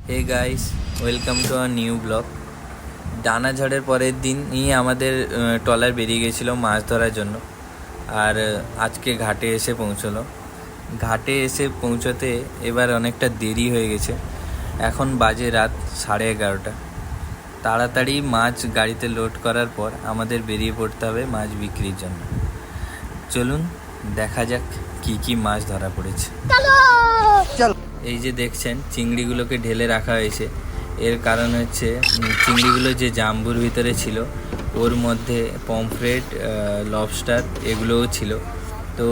Hey guys, welcome to our new blog. Dana ঝড়ের পরের দিনই আমাদের ট্রলার বেরিয়ে গেছিলো মাছ ধরার জন্য। আর আজকে ঘাটে এসে পৌঁছলো। ঘাটে এসে পৌঁছতে এবার অনেকটা দেরি হয়ে গেছে। এখন বাজে রাত 11:30। তাড়াতাড়ি মাছ গাড়িতে লোড করার পর আমাদের বেরিয়ে পড়তে হবে মাছ বিক্রির জন্য। চলুন দেখা যাক কি কি মাছ ধরা পড়েছে। এই যে দেখছেন চিংড়িগুলোকে ঢেলে রাখা হয়েছে, এর কারণ হচ্ছে চিংড়িগুলো যে জাম্বুর ভিতরে ছিল ওর মধ্যে পমফ্রেট, লবস্টার এগুলোও ছিল। তো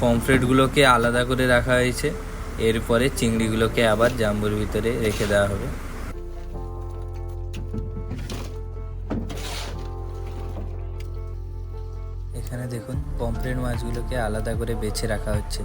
পমফ্রেটগুলোকে আলাদা করে রাখা হয়েছে, এরপরে চিংড়িগুলোকে আবার জাম্বুর ভিতরে রেখে দেওয়া হবে। এখানে দেখুন পমফ্রেট মাছগুলোকে আলাদা করে বেছে রাখা হচ্ছে।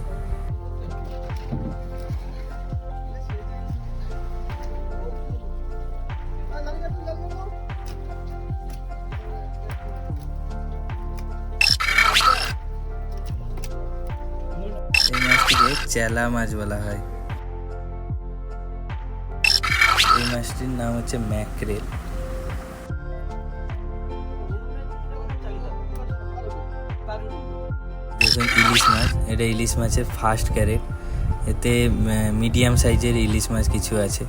এই মাছটিকে চেলা মাছ বলা হয়। এই মাছটির নাম হচ্ছে ম্যাকরেল। দেখুন ইলিশ মাছ, এটা ইলিশ মাছের ফার্স্ট ক্যারেট। এতে মিডিয়াম সাইজের ইলিশ মাছ কিছু আছে।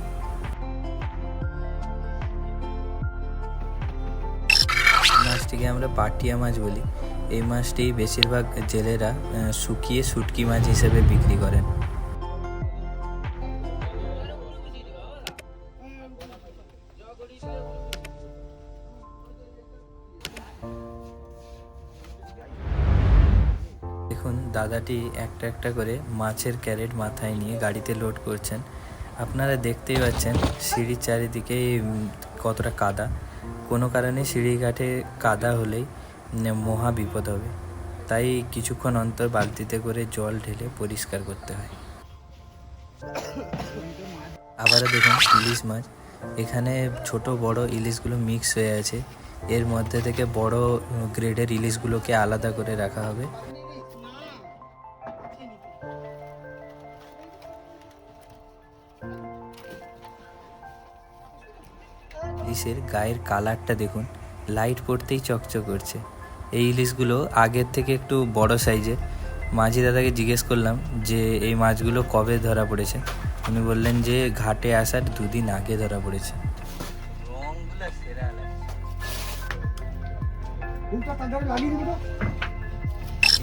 মাছটিকে আমরা পাটিয়া মাছ বলি। এই মাছটি বেশিরভাগ জেলেরা শুকিয়ে শুটকি মাছ হিসেবে বিক্রি করেন। দেখুন দাদাটি একটা একটা করে মাছের ক্যারেট মাথায় নিয়ে গাড়িতে লোড করছেন। আপনারা দেখতেই পাচ্ছেন সিঁড়ির চারিদিকে কতটা কাদা। কোনো কারণে সিঁড়িঘাটে কাদা হলেই মহা বিপদ হবে, তাই কিছুক্ষণ অন্তর বালতিতে করে জল ঢেলে পরিষ্কার করতে হয়। আবারও দেখুন ইলিশ মাছ, এখানে ছোট বড় ইলিশগুলো মিক্স হয়ে আছে। এর মধ্যে থেকে বড় গ্রেডের ইলিশগুলোকে আলাদা করে রাখা হবে। ইলিশের গায়ের কালারটা দেখুন, লাইট পড়তেই চকচক করছে। এই ইলিশগুলো আগের থেকে একটু বড় সাইজের। মাঝি দাদাকে জিজ্ঞেস করলাম যে এই মাছগুলো কবে ধরা পড়েছে। উনি বললেন যে ঘাটে আসার 2 দিন আগে ধরা পড়েছে।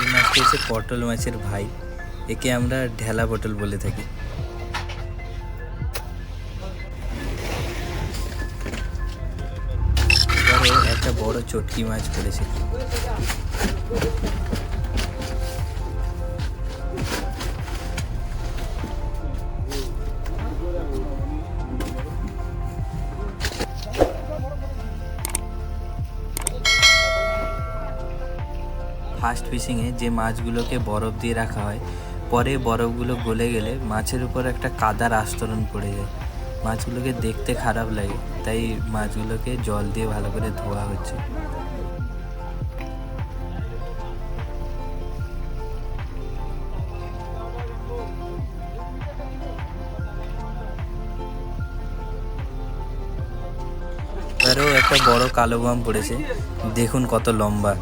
এই মাছটি হচ্ছে পটল মাছের ভাই, একে আমরা ঢেলা পটল বলে থাকি। একটা বড় চটকি মাছ পড়েছে। ফার্স্ট ফিশিংয়ে যে মাছগুলোকে বরফ দিয়ে রাখা হয়, পরে বরফগুলো গলে গেলে মাছের উপর একটা কাদার আস্তরণ পড়ে যায়। মাছগুলোকে দেখতে খারাপ লাগে, তাই মাছগুলোকে জল দিয়ে ভালো করে ধোয়া হচ্ছে। এবারেও একটা বড় কালো বাম পড়েছে, দেখুন কত লম্বা।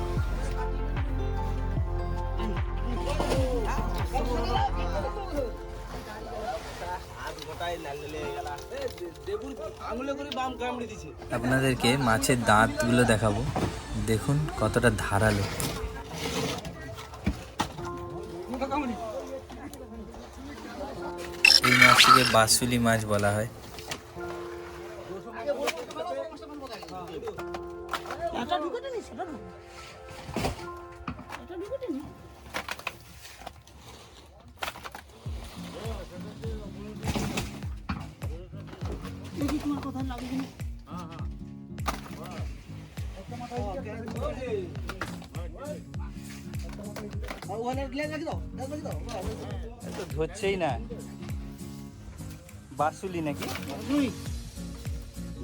আপনাদেরকে মাছের দাঁতগুলো দেখাবো, দেখুন কতটা ধারালো। এই মাছটিকে বাসুলি মাছ বলা হয়। ধরছেই না। বাসুলি নাকি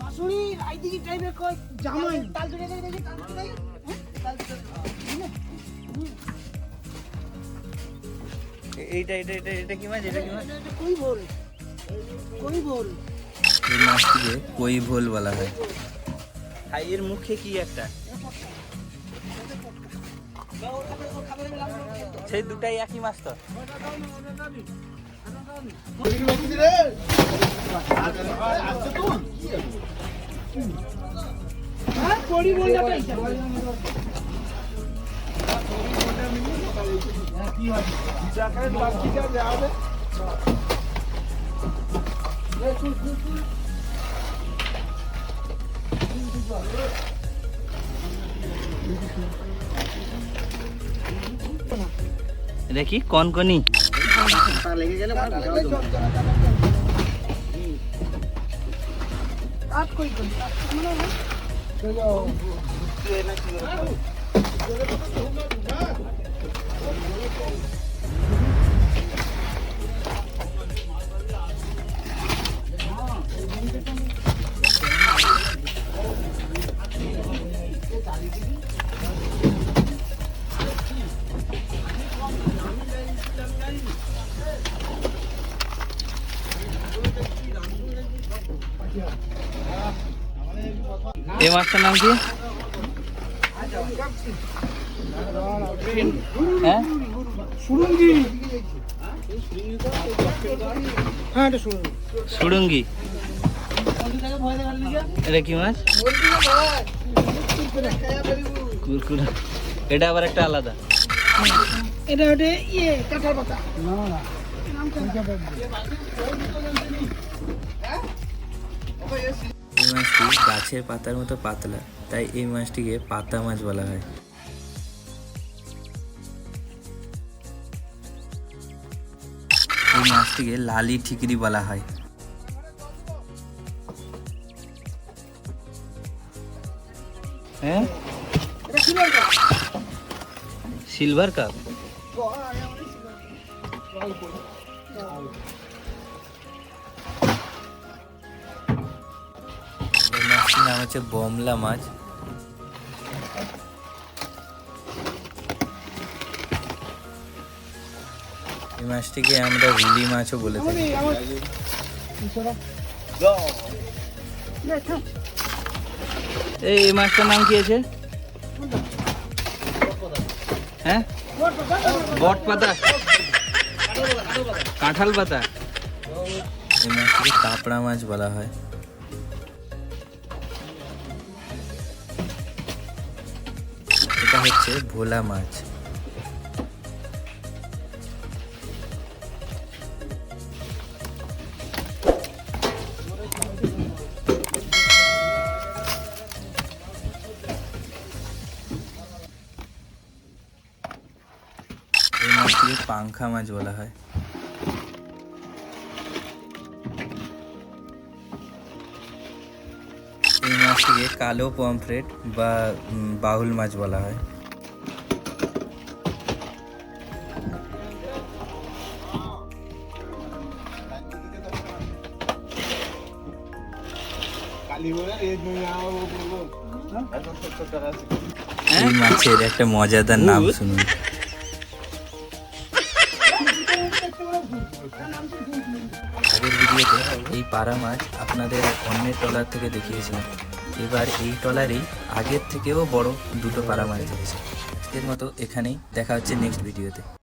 বাসুলি আইদিকে টাইপের কই জামাই তাল ধরে দেখি তাল ধরে তাল ধরে এইটা এটা এটা এটা কি মাছ? এটা কি মাছ? কই বল এই মাছটিকে কই ভোল বলা হয়। আর এর মুখে কি একটা, সেই দুটাই একই মাছ তো। দেখি কনকনি এই মাছটার নাম কি? হ্যাঁ সুড়ঙ্গি। এটা কি মাছ? কুরকুরা। এটা আবার একটা আলাদা। এটা ওটা কাঁঠাল পাতা। এই মাছটি গাছের পাতার মতো পাতলা, তাই এই মাছটিকে পাতা মাছ বলা হয়। এই মাছটিকে লালি ঠিকরি বলা হয়। হ্যাঁ সিলভার কাপ। এই মাছটির নাম হচ্ছে বমলা মাছ। এই মাছটিকে আমরা রুলি মাছও বলে থাকি। এই মাছটার নাম কি আছে? হ্যাঁ বট পাতা, কাঁঠাল পাতা। এই মাছটিকে কাপড়া মাছ বলা হয়। এটা হচ্ছে ভোলা মাছ। এই মাছটিকে পাংখা মাছ বলা হয়। এই মাছটিকে কালো পমফ্রেট বা বাহুল মাছ বলা হয়। এই মাছের একটা মজাদার নাম শুনুন। আগের ভিডিওতে এই পাড়া মাছ আপনাদের অন্যের ট্রলার থেকে দেখিয়েছিলাম। এবার এই ট্রলারেই আগের থেকেও বড় দুটো পাড়া মাছ দেখেছি। আজকের মতো এখানেই, দেখা হচ্ছে নেক্সট ভিডিওতে।